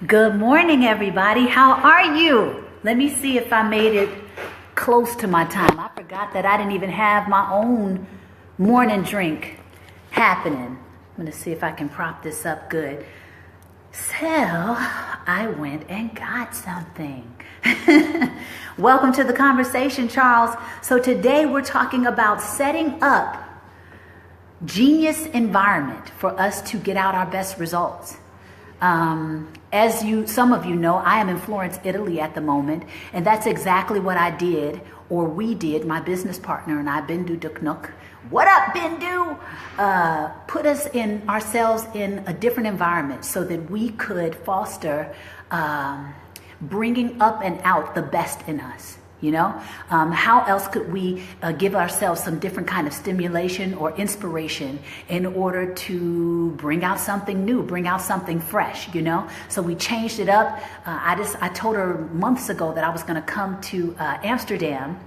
Good morning, everybody. How are you? Let me see if I made it close to my time. I forgot that I didn't even have my own morning drink happening. I'm going to see if I can prop this up good. So, I went and got something. Welcome to the conversation, Charles. So today we're talking about setting up genius environment for us to get out our best results. As some of you know, I am in Florence, Italy at the moment, and that's exactly what I did, or we did, my business partner and I, Bindu Duknuk. What up, Bindu? Put ourselves in a different environment so that we could foster bringing up and out the best in us. You know, how else could we give ourselves some different kind of stimulation or inspiration in order to bring out something new, bring out something fresh, you know? So we changed it up. I told her months ago that I was going to come to Amsterdam.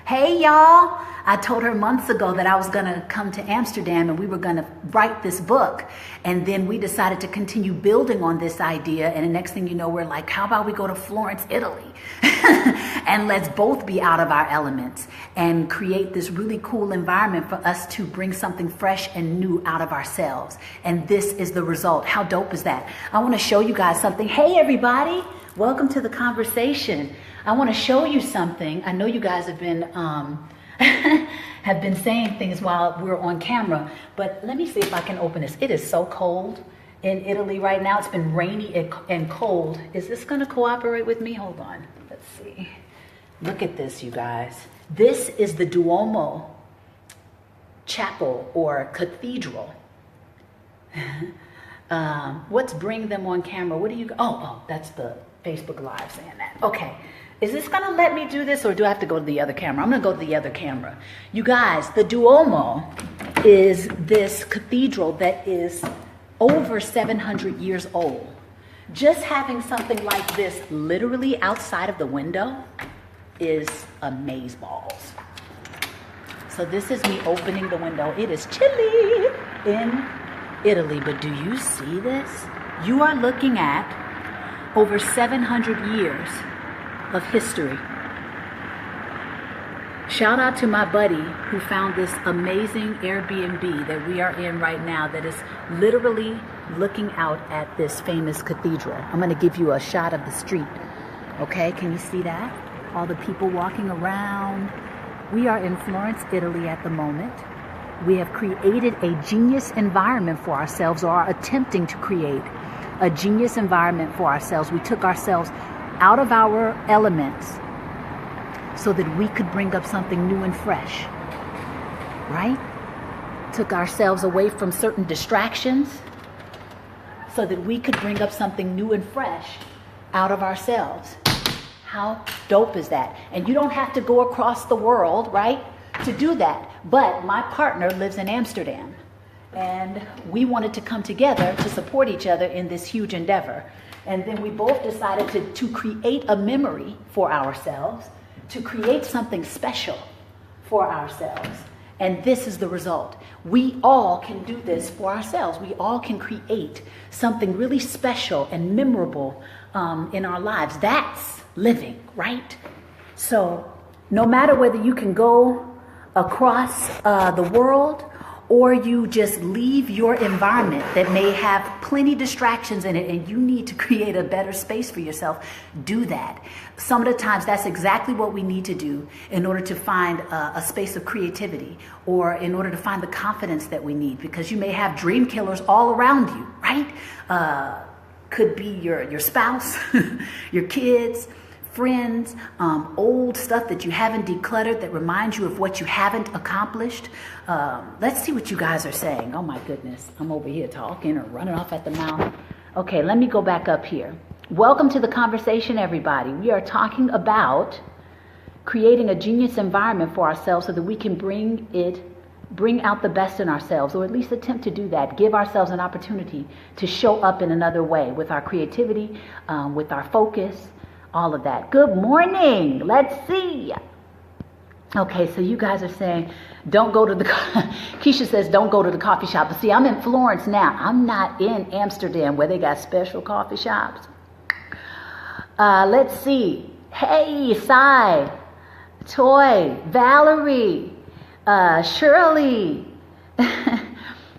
Hey, y'all. I told her months ago that I was going to come to Amsterdam and we were going to write this book. And then we decided to continue building on this idea. And the next thing you know, we're like, how about we go to Florence, Italy? And let's both be out of our elements and create this really cool environment for us to bring something fresh and new out of ourselves. And this is the result. How dope is that? I want to show you guys something. Hey, everybody. Welcome to the conversation. I want to show you something. I know you guys have been have been saying things while we're on camera, but let me see if I can open this. It is so cold in Italy right now. It's been rainy and cold. Is this going to cooperate with me? Hold on. Let's see. Look at this, you guys. This is the Duomo chapel or cathedral. What's bringing them on camera? What do you? Oh, that's the Facebook Live saying that. Okay. Is this going to let me do this or do I have to go to the other camera? I'm going to go to the other camera. You guys, the Duomo is this cathedral that is over 700 years old. Just having something like this literally outside of the window is amazeballs. So this is me opening the window. It is chilly in Italy, but do you see this? You are looking at over 700 years of history. Shout out to my buddy who found this amazing Airbnb that we are in right now that is literally looking out at this famous cathedral. I'm going to give you a shot of the street. Okay, can you see that? All the people walking around. We are in Florence, Italy at the moment. We have created a genius environment for ourselves, or are attempting to create a genius environment for ourselves. We took ourselves out of our elements so that we could bring up something new and fresh, right? Took ourselves away from certain distractions so that we could bring up something new and fresh out of ourselves. How dope is that? And you don't have to go across the world, right, to do that. But my partner lives in Amsterdam, and we wanted to come together to support each other in this huge endeavor. And then we both decided to create a memory for ourselves, to create something special for ourselves. And this is the result. We all can do this for ourselves. We all can create something really special and memorable in our lives. That's living, right? So no matter whether you can go across the world or you just leave your environment that may have plenty distractions in it and you need to create a better space for yourself, do that. Some of the times that's exactly what we need to do in order to find a space of creativity, or in order to find the confidence that we need, because you may have dream killers all around you, right? Could be your spouse, your kids, friends, old stuff that you haven't decluttered that reminds you of what you haven't accomplished. Let's see what you guys are saying. Oh my goodness, I'm over here talking or running off at the mouth. Okay, let me go back up here. Welcome to the conversation, everybody. We are talking about creating a genius environment for ourselves so that we can bring out the best in ourselves, or at least attempt to do that. Give ourselves an opportunity to show up in another way with our creativity, with our focus, all of that. Good morning. Let's see. Okay, so you guys are saying, don't go to the, Keisha says, don't go to the coffee shop. But see, I'm in Florence now. I'm not in Amsterdam where they got special coffee shops. Let's see. Hey, Sai, Toy, Valerie, Shirley.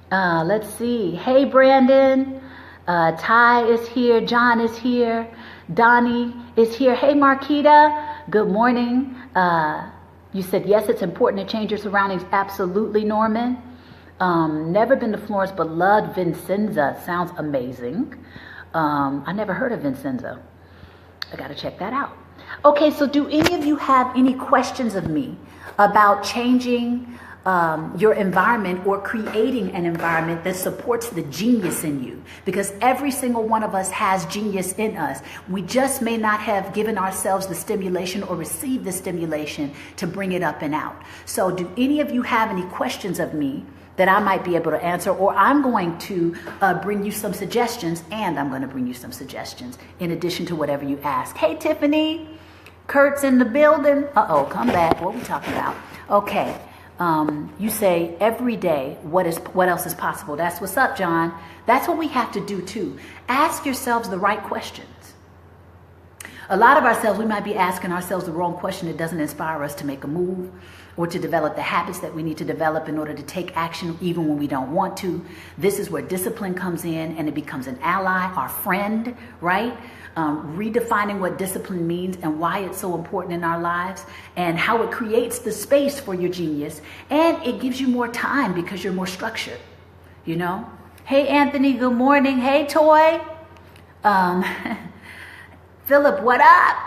Let's see. Hey, Brandon. Ty is here. John is here. Donnie is here. Hey, Marquita. Good morning. You said, yes, it's important to change your surroundings. Absolutely, Norman. Never been to Florence, but loved Vincenza. Sounds amazing. I never heard of Vincenza. I got to check that out. Okay, so do any of you have any questions of me about changing your environment or creating an environment that supports the genius in you? Because every single one of us has genius in us. We just may not have given ourselves the stimulation or received the stimulation to bring it up and out. So do any of you have any questions of me that I might be able to answer? Or I'm going to bring you some suggestions, and I'm going to bring you some suggestions in addition to whatever you ask. Hey, Tiffany. Kurt's in the building. Uh-oh, come back. What are we talking about? Okay. You say every day, what else is possible? That's what's up, John. That's what we have to do too. Ask yourselves the right questions. A lot of ourselves, we might be asking ourselves the wrong question that doesn't inspire us to make a move or to develop the habits that we need to develop in order to take action even when we don't want to. This is where discipline comes in, and it becomes an ally, our friend, right? Redefining what discipline means and why it's so important in our lives, and how it creates the space for your genius, and it gives you more time because you're more structured, you know? Hey, Anthony, good morning. Hey, Toy. Philip, what up?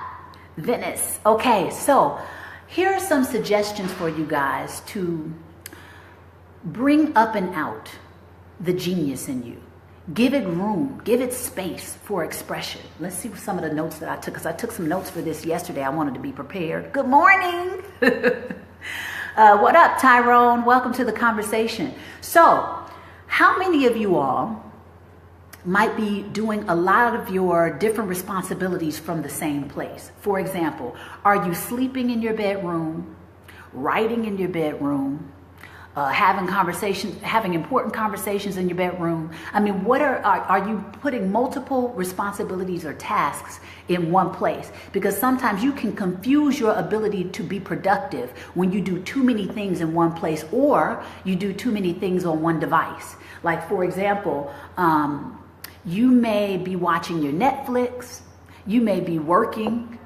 Venice. Okay, so here are some suggestions for you guys to bring up and out the genius in you. Give it room, give it space for expression. Let's see some of the notes that I took, because I took some notes for this yesterday. I wanted to be prepared. Good morning. What up, Tyrone? Welcome to the conversation. So, how many of you all might be doing a lot of your different responsibilities from the same place? For example, are you sleeping in your bedroom, writing in your bedroom, having important conversations in your bedroom? I mean, what are you putting multiple responsibilities or tasks in one place? Because sometimes you can confuse your ability to be productive when you do too many things in one place, or you do too many things on one device. Like, for example, you may be watching your Netflix, you may be working,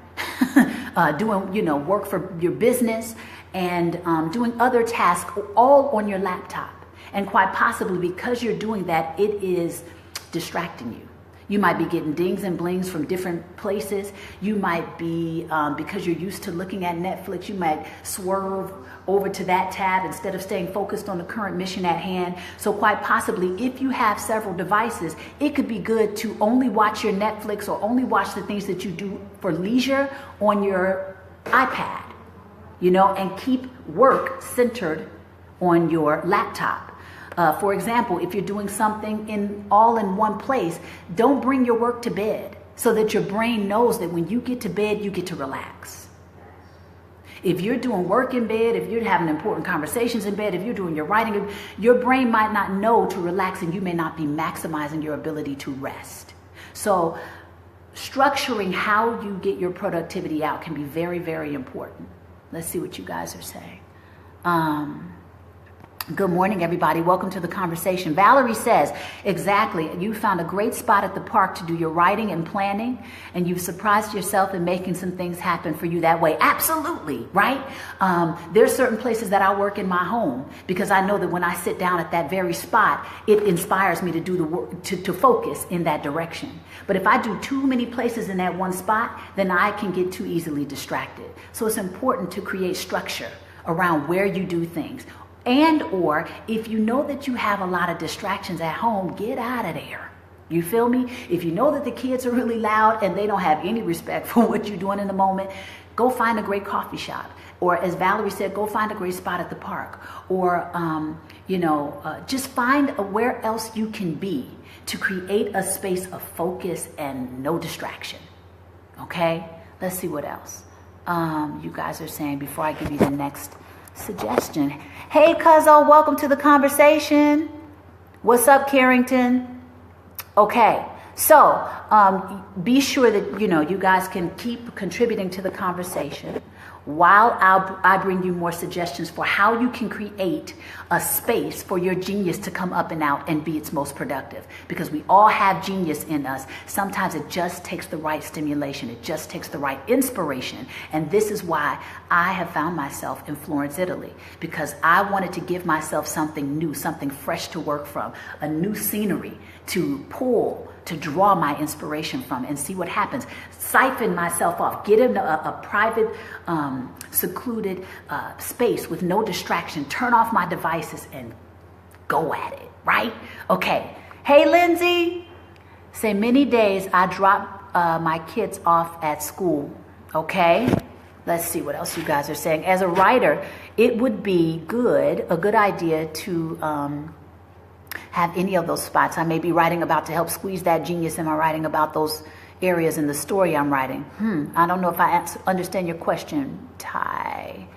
doing, work for your business, and doing other tasks all on your laptop. And quite possibly because you're doing that, it is distracting you. You might be getting dings and blings from different places. You might be, because you're used to looking at Netflix, you might swerve over to that tab instead of staying focused on the current mission at hand. So quite possibly, if you have several devices, it could be good to only watch your Netflix or only watch the things that you do for leisure on your iPad, and keep work centered on your laptop. For example, if you're doing something all in one place, don't bring your work to bed, so that your brain knows that when you get to bed, you get to relax. If you're doing work in bed, if you're having important conversations in bed, if you're doing your writing, your brain might not know to relax, and you may not be maximizing your ability to rest. So structuring how you get your productivity out can be very, very important. Let's see what you guys are saying. Good morning, everybody. Welcome to the conversation. Valerie says, exactly. You found a great spot at the park to do your writing and planning, and you've surprised yourself in making some things happen for you that way. Absolutely, right? There's certain places that I work in my home because I know that when I sit down at that very spot, it inspires me to do the work, to focus in that direction. But if I do too many places in that one spot, then I can get too easily distracted. So it's important to create structure around where you do things. And or if you know that you have a lot of distractions at home, get out of there. You feel me? If you know that the kids are really loud and they don't have any respect for what you're doing in the moment, go find a great coffee shop. Or as Valerie said, go find a great spot at the park. Or, just find where else you can be to create a space of focus and no distraction. Okay? Let's see what else. You guys are saying before I give you the next suggestion. Hey, Cuzzo, welcome to the conversation. What's up, Carrington? Okay, so be sure that, you guys can keep contributing to the conversation while I bring you more suggestions for how you can create a space for your genius to come up and out and be its most productive. Because we all have genius in us. Sometimes it just takes the right stimulation. It just takes the right inspiration. And this is why I have found myself in Florence, Italy, because I wanted to give myself something new, something fresh to work from, a new scenery to pull, to draw my inspiration from, and see what happens. Siphon myself off, get in a private, secluded space with no distraction, turn off my devices and go at it, right? Okay. Hey, Lindsay, say many days I drop my kids off at school. Okay. Let's see what else you guys are saying. As a writer, it would be a good idea to have any of those spots I may be writing about to help squeeze that genius. Am I writing about those areas in the story I'm writing? I don't know if I understand your question, Ty.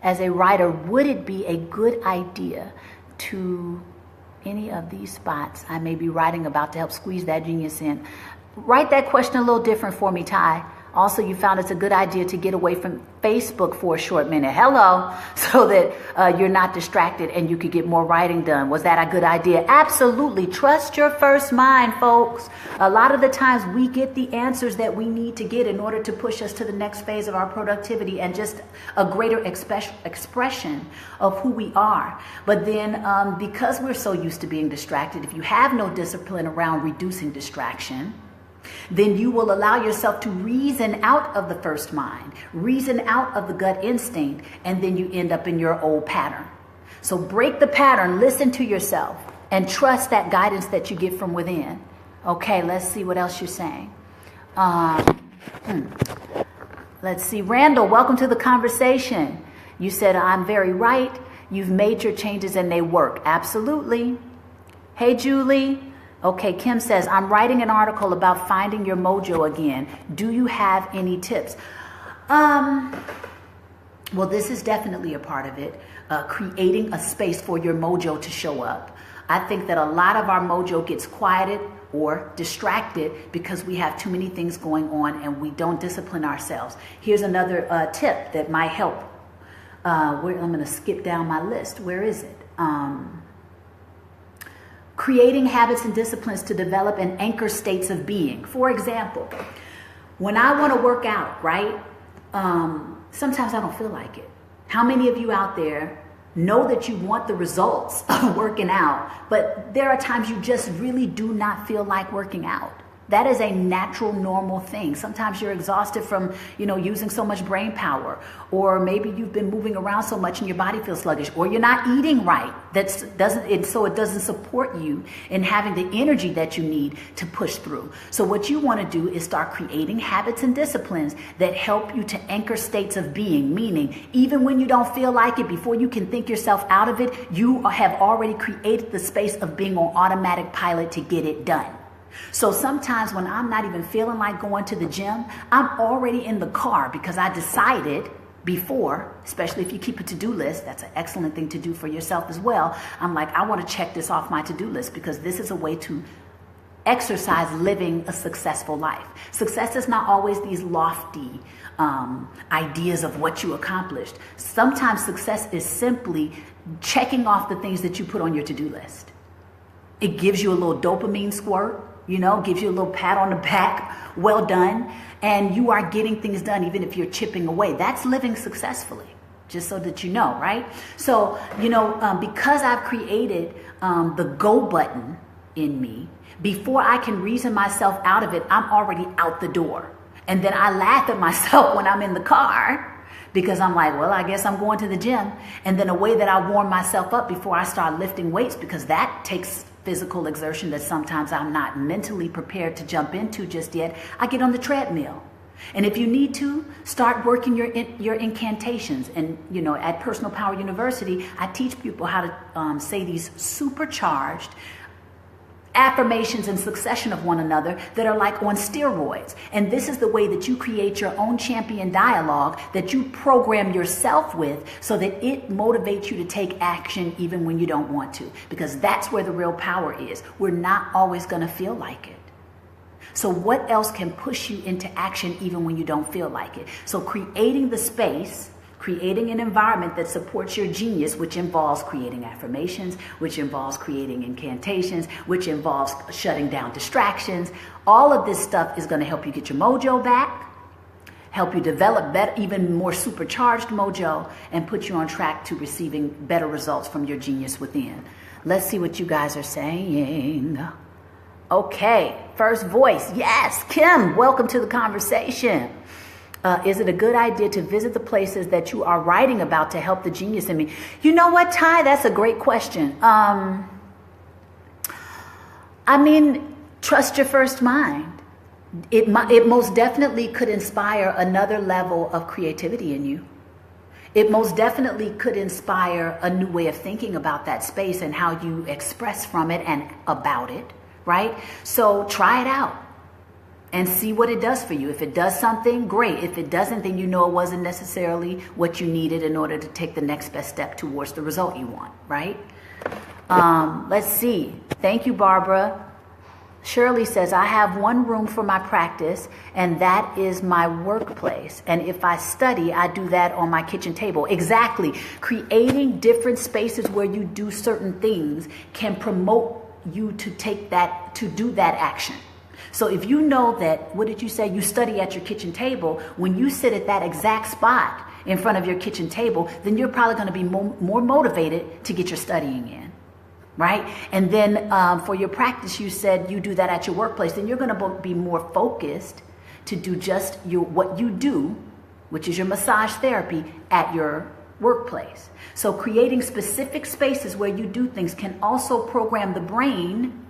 As a writer, would it be a good idea to any of these spots I may be writing about to help squeeze that genius in? Write that question a little different for me, Ty. Also, you found it's a good idea to get away from Facebook for a short minute. Hello. So that you're not distracted and you could get more writing done. Was that a good idea? Absolutely. Trust your first mind, folks. A lot of the times we get the answers that we need to get in order to push us to the next phase of our productivity and just a greater expression of who we are. But then because we're so used to being distracted, if you have no discipline around reducing distraction, then you will allow yourself to reason out of the first mind, reason out of the gut instinct, and then you end up in your old pattern. So break the pattern, listen to yourself, and trust that guidance that you get from within. Okay, let's see what else you're saying. Let's see. Randall, welcome to the conversation. You said, I'm very right. You've made your changes and they work. Absolutely. Hey, Julie. Okay, Kim says, I'm writing an article about finding your mojo again. Do you have any tips? Well, this is definitely a part of it. Creating a space for your mojo to show up. I think that a lot of our mojo gets quieted or distracted because we have too many things going on and we don't discipline ourselves. Here's another tip that might help. I'm going to skip down my list. Where is it? Creating habits and disciplines to develop and anchor states of being. For example, when I want to work out, right? Sometimes I don't feel like it. How many of you out there know that you want the results of working out, but there are times you just really do not feel like working out? That is a natural, normal thing. Sometimes you're exhausted from, using so much brain power, or maybe you've been moving around so much and your body feels sluggish, or you're not eating right. So it doesn't support you in having the energy that you need to push through. So what you want to do is start creating habits and disciplines that help you to anchor states of being, meaning even when you don't feel like it, before you can think yourself out of it, you have already created the space of being on automatic pilot to get it done. So sometimes when I'm not even feeling like going to the gym, I'm already in the car because I decided before, especially if you keep a to-do list, that's an excellent thing to do for yourself as well. I'm like, I want to check this off my to-do list because this is a way to exercise living a successful life. Success is not always these lofty ideas of what you accomplished. Sometimes success is simply checking off the things that you put on your to-do list. It gives you a little dopamine squirt. Gives you a little pat on the back, well done, and you are getting things done even if you're chipping away. That's living successfully, just so that you know, right? So, because I've created the go button in me, before I can reason myself out of it, I'm already out the door. And then I laugh at myself when I'm in the car because I'm like, well, I guess I'm going to the gym. And then a way that I warm myself up before I start lifting weights, because that takes physical exertion that sometimes I'm not mentally prepared to jump into just yet, I get on the treadmill. And if you need to, start working your incantations. And, at Personal Power University, I teach people how to say these supercharged affirmations in succession of one another that are like on steroids. And this is the way that you create your own champion dialogue that you program yourself with so that it motivates you to take action even when you don't want to, because that's where the real power is. We're not always going to feel like it. So what else can push you into action even when you don't feel like it? So creating the space, creating an environment that supports your genius, which involves creating affirmations, which involves creating incantations, which involves shutting down distractions. All of this stuff is going to help you get your mojo back, help you develop better, even more supercharged mojo, and put you on track to receiving better results from your genius within. Let's see what you guys are saying. Okay, first voice. Yes, Kim, welcome to the conversation. Is it a good idea to visit the places that you are writing about to help the genius in me? You know what, Ty? That's a great question. I mean, trust your first mind. It most definitely could inspire another level of creativity in you. It most definitely could inspire a new way of thinking about that space and how you express from it and about it, right? So try it out and see what it does for you. If it does something, great. If it doesn't, then you know it wasn't necessarily what you needed in order to take the next best step towards the result you want, right? Let's see. Thank you, Barbara. Shirley says, I have one room for my practice, and that is my workplace. And if I study, I do that on my kitchen table. Exactly. Creating different spaces where you do certain things can promote you to do that action. So if you know that, what did you say? You study at your kitchen table. When you sit at that exact spot in front of your kitchen table, then you're probably going to be more motivated to get your studying in, right? And then for your practice, you said you do that at your workplace. Then you're going to be more focused to do just what you do, which is your massage therapy, at your workplace. So creating specific spaces where you do things can also program the brain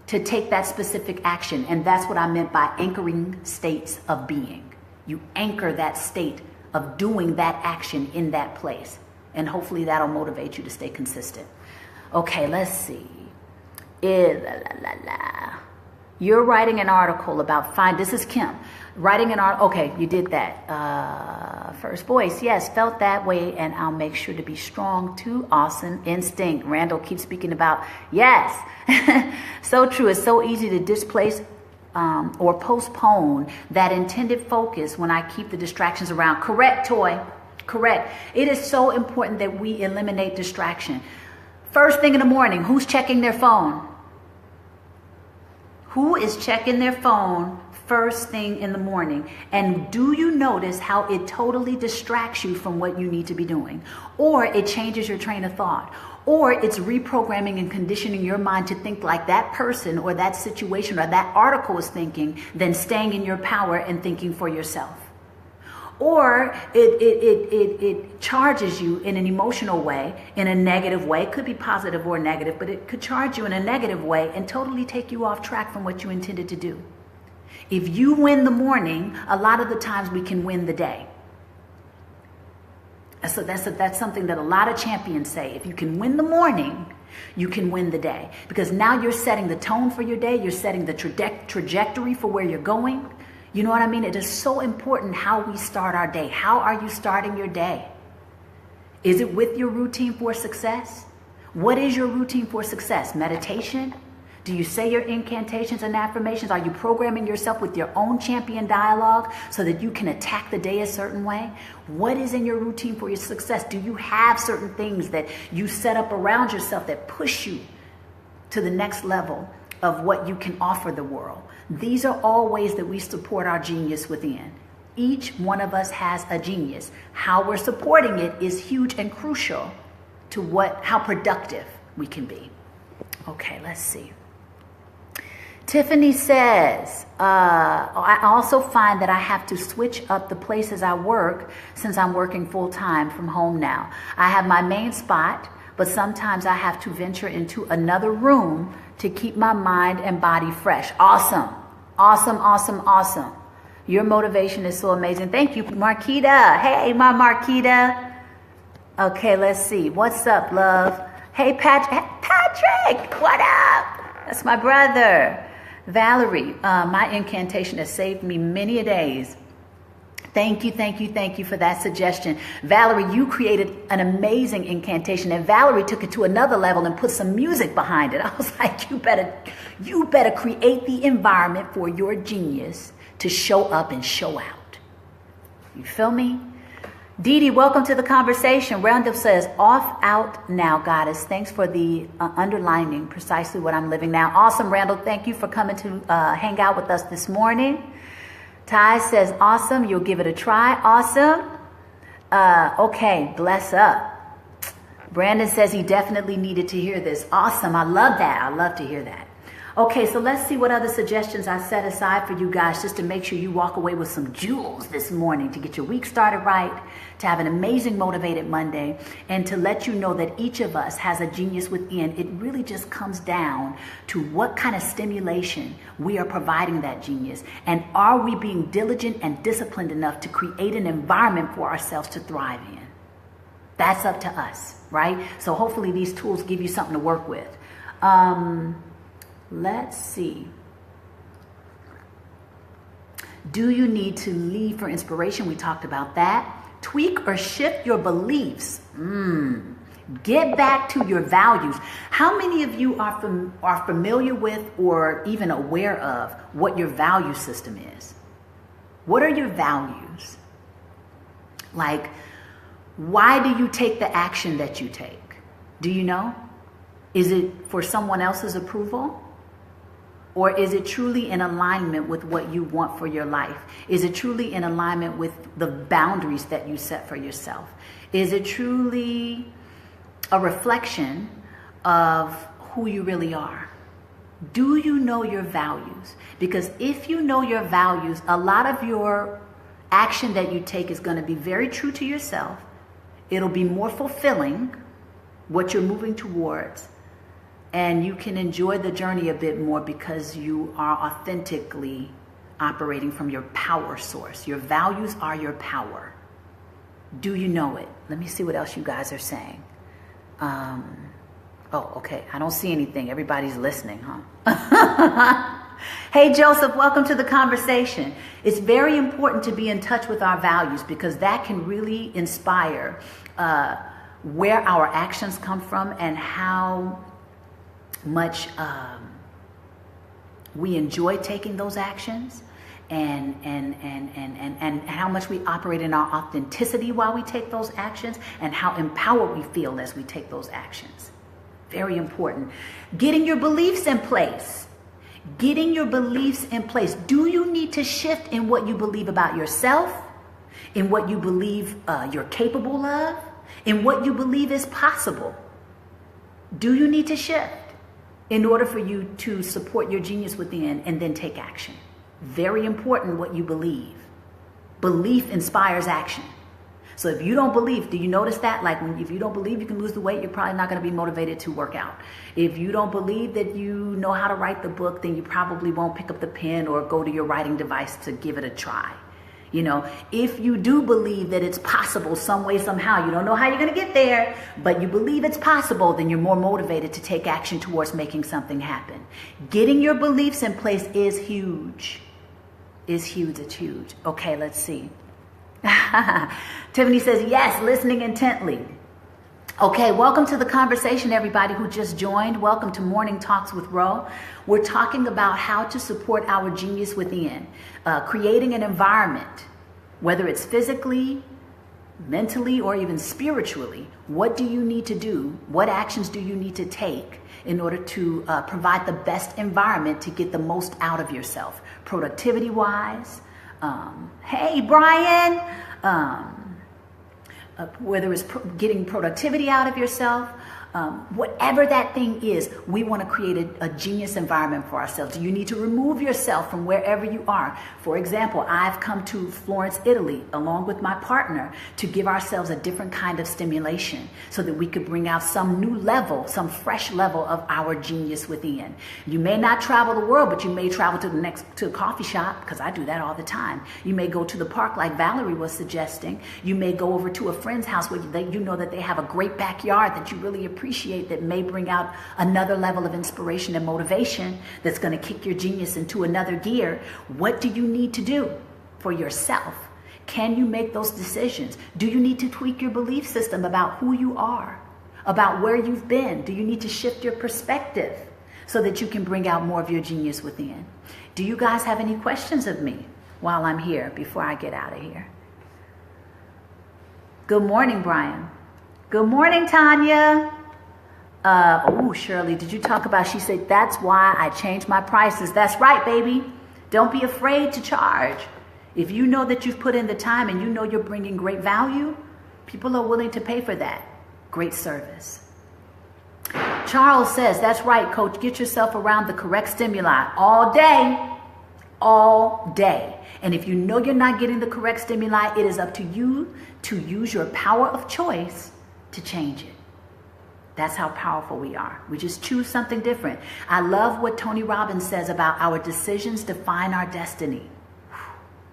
to take that specific action. And that's what I meant by anchoring states of being. You anchor that state of doing that action in that place. And hopefully that'll motivate you to stay consistent. Okay, let's see. You're writing an article about this is Kim. Writing an article. Okay, you did that. First voice. Yes, felt that way, and I'll make sure to be strong too. Awesome instinct. Randall keeps speaking about. Yes. So true. It's so easy to displace or postpone that intended focus when I keep the distractions around. Correct, Toy. Correct. It is so important that we eliminate distraction. First thing in the morning, who's checking their phone? Who is checking their phone first thing in the morning? And do you notice how it totally distracts you from what you need to be doing? Or it changes your train of thought. Or it's reprogramming and conditioning your mind to think like that person or that situation or that article is thinking, than staying in your power and thinking for yourself. Or it charges you in an emotional way, in a negative way. It could be positive or negative, but it could charge you in a negative way and totally take you off track from what you intended to do. If you win the morning, a lot of the times we can win the day. So that's something that a lot of champions say. If you can win the morning, you can win the day. Because now you're setting the tone for your day. You're setting the trajectory for where you're going. You know what I mean? It is so important how we start our day. How are you starting your day? Is it with your routine for success? What is your routine for success? Meditation? Do you say your incantations and affirmations? Are you programming yourself with your own champion dialogue so that you can attack the day a certain way? What is in your routine for your success? Do you have certain things that you set up around yourself that push you to the next level of what you can offer the world? These are all ways that we support our genius within. Each one of us has a genius. How we're supporting it is huge and crucial to how productive we can be. Okay, let's see. Tiffany says, I also find that I have to switch up the places I work since I'm working full time from home now. I have my main spot, but sometimes I have to venture into another room to keep my mind and body fresh. Awesome. Awesome, awesome, awesome. Your motivation is so amazing. Thank you, Marquita. Hey, my Marquita. Okay, let's see. What's up, love? Hey, Patrick. What up? That's my brother. Valerie, my incantation has saved me many a days. Thank you, thank you, thank you for that suggestion. Valerie, you created an amazing incantation, and Valerie took it to another level and put some music behind it. I was like, you better create the environment for your genius to show up and show out. You feel me? Dee Dee, welcome to the conversation. Randall says, off, out, now, goddess. Thanks for the underlining precisely what I'm living now. Awesome, Randall. Thank you for coming to hang out with us this morning. Ty says, awesome. You'll give it a try. Awesome. Okay, bless up. Brandon says he definitely needed to hear this. Awesome. I love that. I love to hear that. Okay, so let's see what other suggestions I set aside for you guys just to make sure you walk away with some jewels this morning to get your week started right, to have an amazing motivated Monday, and to let you know that each of us has a genius within. It really just comes down to what kind of stimulation we are providing that genius, and are we being diligent and disciplined enough to create an environment for ourselves to thrive in. That's up to us, right? So hopefully these tools give you something to work with. Let's see. Do you need to leave for inspiration? We talked about that. Tweak or shift your beliefs. Get back to your values. How many of you are familiar with or even aware of what your value system is? What are your values? Like, why do you take the action that you take? Do you know? Is it for someone else's approval? Or is it truly in alignment with what you want for your life? Is it truly in alignment with the boundaries that you set for yourself? Is it truly a reflection of who you really are? Do you know your values? Because if you know your values, a lot of your action that you take is going to be very true to yourself. It'll be more fulfilling, what you're moving towards. And you can enjoy the journey a bit more because you are authentically operating from your power source. Your values are your power. Do you know it? Let me see what else you guys are saying. Oh, okay. I don't see anything. Everybody's listening, huh? Hey, Joseph, welcome to the conversation. It's very important to be in touch with our values because that can really inspire where our actions come from and how much we enjoy taking those actions, and how much we operate in our authenticity while we take those actions, and how empowered we feel as we take those actions. Very important. Getting your beliefs in place. Getting your beliefs in place. Do you need to shift in what you believe about yourself, in what you believe you're capable of, in what you believe is possible? Do you need to shift in order for you to support your genius within and then take action? Very important what you believe. Belief inspires action. So if you don't believe, do you notice that? Like if you don't believe you can lose the weight, you're probably not going to be motivated to work out. If you don't believe that you know how to write the book, then you probably won't pick up the pen or go to your writing device to give it a try. You know, if you do believe that it's possible some way, somehow, you don't know how you're going to get there, but you believe it's possible, then you're more motivated to take action towards making something happen. Getting your beliefs in place is huge. It's huge. Okay, let's see. Tiffany says, yes, listening intently. Okay, welcome to the conversation, everybody who just joined. Welcome to Morning Talks with Ro. We're talking about how to support our genius within, creating an environment, whether it's physically, mentally, or even spiritually. What do you need to do? What actions do you need to take in order to provide the best environment to get the most out of yourself, productivity-wise? Hey, Brian. Whether it's getting productivity out of yourself, whatever that thing is, we want to create a genius environment for ourselves. You need to remove yourself from wherever you are. For example, I've come to Florence, Italy, along with my partner to give ourselves a different kind of stimulation so that we could bring out some new level, some fresh level of our genius within. You may not travel the world, but you may travel to a coffee shop, because I do that all the time. You may go to the park like Valerie was suggesting. You may go over to a friend's house where you know that they have a great backyard that you really appreciate. appreciate that may bring out another level of inspiration and motivation that's going to kick your genius into another gear. What do you need to do for yourself? Can you make those decisions? Do you need to tweak your belief system about who you are, about where you've been? Do you need to shift your perspective so that you can bring out more of your genius within? Do you guys have any questions of me while I'm here before I get out of here? Good morning, Brian. Good morning, Tanya. Oh, Shirley, did you talk about, she said, that's why I changed my prices. That's right, baby. Don't be afraid to charge. If you know that you've put in the time and you know you're bringing great value, people are willing to pay for that. Great service. Charles says, that's right, coach. Get yourself around the correct stimuli all day. All day. And if you know you're not getting the correct stimuli, it is up to you to use your power of choice to change it. That's how powerful we are. We just choose something different. I love what Tony Robbins says about our decisions define our destiny.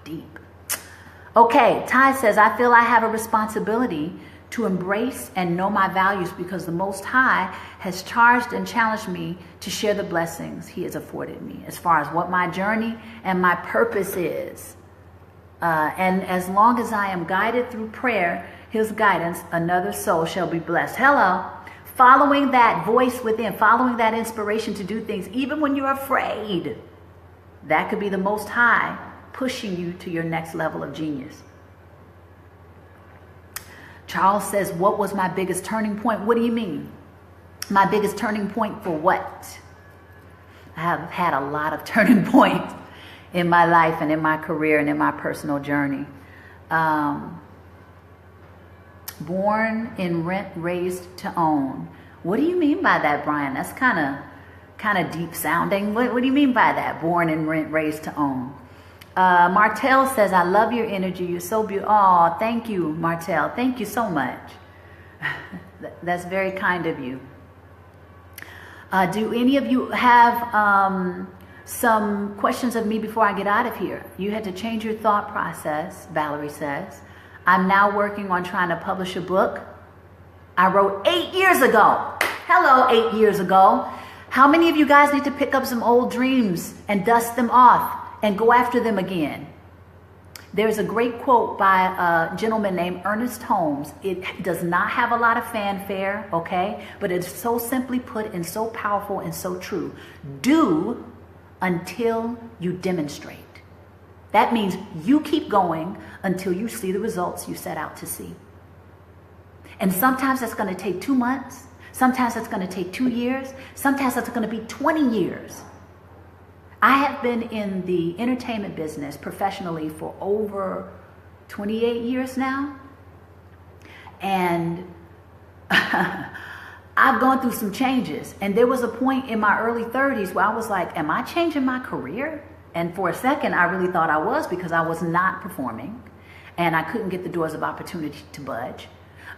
Deep. Okay, Ty says, I feel I have a responsibility to embrace and know my values because the Most High has charged and challenged me to share the blessings He has afforded me as far as what my journey and my purpose is. And as long as I am guided through prayer, His guidance, another soul shall be blessed. Hello. Following that voice within, following that inspiration to do things, even when you're afraid, that could be the Most High pushing you to your next level of genius. Charles says, what was my biggest turning point? What do you mean? My biggest turning point for what? I have had a lot of turning points in my life and in my career and in my personal journey. Born in rent, raised to own. What do you mean by that, Brian? That's kind of deep sounding. What do you mean by that? Born in rent, raised to own. Martell says, I love your energy. You're so beautiful. Oh, thank you, Martell. Thank you so much. That's very kind of you. Do any of you have some questions of me before I get out of here? You had to change your thought process, Valerie says. I'm now working on trying to publish a book I wrote 8 years ago. Hello, 8 years ago. How many of you guys need to pick up some old dreams and dust them off and go after them again? There's a great quote by a gentleman named Ernest Holmes. It does not have a lot of fanfare, okay? But it's so simply put and so powerful and so true. Do until you demonstrate. That means you keep going until you see the results you set out to see. And sometimes that's going to take 2 months. Sometimes it's going to take 2 years. Sometimes it's going to be 20 years. I have been in the entertainment business professionally for over 28 years now. And I've gone through some changes. And there was a point in my early 30s where I was like, am I changing my career? And for a second, I really thought I was, because I was not performing and I couldn't get the doors of opportunity to budge.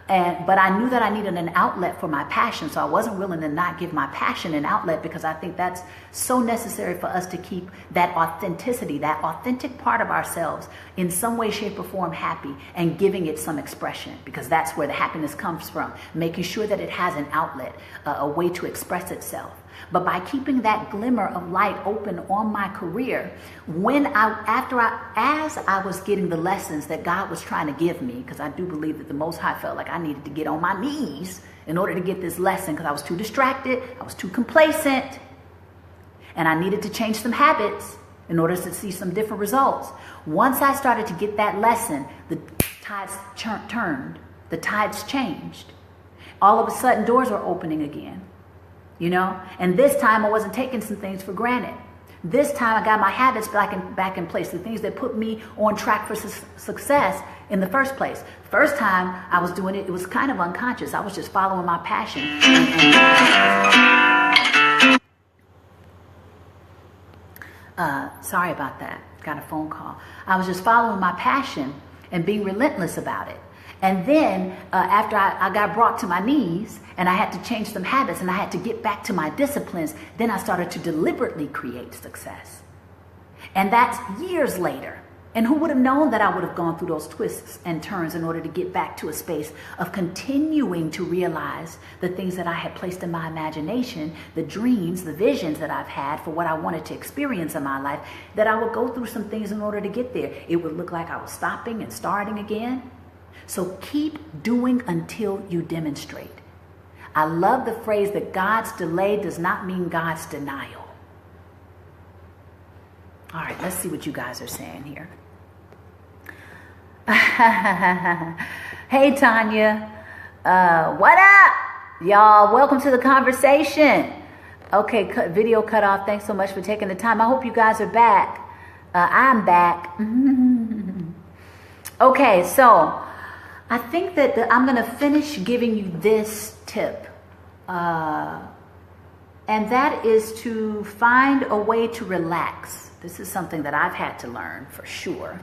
But I knew that I needed an outlet for my passion, so I wasn't willing to not give my passion an outlet, because I think that's so necessary for us to keep that authenticity, that authentic part of ourselves in some way, shape, or form happy, and giving it some expression, because that's where the happiness comes from, making sure that it has an outlet, a way to express itself. But by keeping that glimmer of light open on my career, as I was getting the lessons that God was trying to give me, because I do believe that the Most High felt like I needed to get on my knees in order to get this lesson, because I was too distracted, I was too complacent, and I needed to change some habits in order to see some different results. Once I started to get that lesson, the tides turned, the tides changed. All of a sudden, doors were opening again. You know, and this time I wasn't taking some things for granted. This time I got my habits back in place, the things that put me on track for success in the first place. First time I was doing it, it was kind of unconscious. I was just following my passion. Sorry about that. Got a phone call. I was just following my passion and being relentless about it. And then after I got brought to my knees and I had to change some habits and I had to get back to my disciplines, then I started to deliberately create success. And that's years later. And who would have known that I would have gone through those twists and turns in order to get back to a space of continuing to realize the things that I had placed in my imagination, the dreams, the visions that I've had for what I wanted to experience in my life, that I would go through some things in order to get there. It would look like I was stopping and starting again. So keep doing until you demonstrate. I love the phrase that God's delay does not mean God's denial. All right, let's see what you guys are saying here. Hey, Tanya. What up, y'all? Welcome to the conversation. Okay, video cut off. Thanks so much for taking the time. I hope you guys are back. I'm back. Okay, so I think that I'm going to finish giving you this tip. And that is to find a way to relax. This is something that I've had to learn for sure.